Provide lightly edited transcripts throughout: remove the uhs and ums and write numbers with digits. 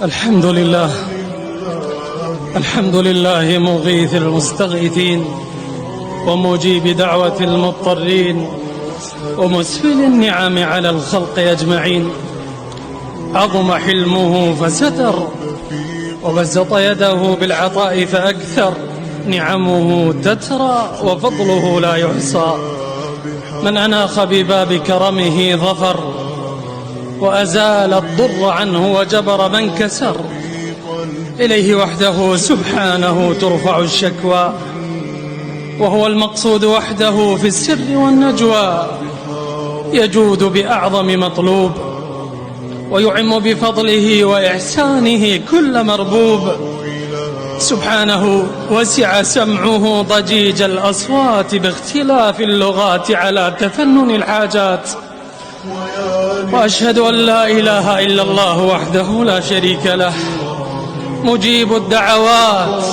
الحمد لله. الحمد لله مغيث المستغيثين ومجيب دعوة المضطرين ومسفل النعم على الخلق أجمعين. عظم حلمه فستر وبسط يده بالعطاء فأكثر. نعمه تترى وفضله لا يحصى. من أناخ بباب كرمه ظفر وأزال الضر عنه وجبر من كسر. إليه وحده سبحانه ترفع الشكوى وهو المقصود وحده في السر والنجوى. يجود بأعظم مطلوب ويعم بفضله وإحسانه كل مربوب. سبحانه وسع سمعه ضجيج الأصوات باختلاف اللغات على تفنن الحاجات. وأشهد أن لا إله إلا الله وحده لا شريك له مجيب الدعوات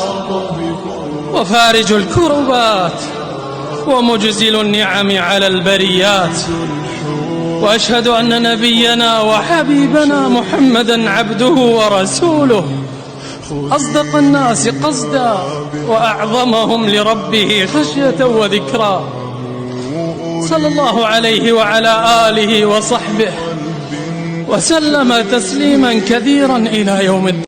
وفارج الكربات ومجزل النعم على البريات. وأشهد أن نبينا وحبيبنا محمدا عبده ورسوله أصدق الناس قصدا وأعظمهم لربه خشية وذكرا. صلى الله عليه وعلى آله وصحبه وسلم تسليما كثيرا إلى يوم الدين.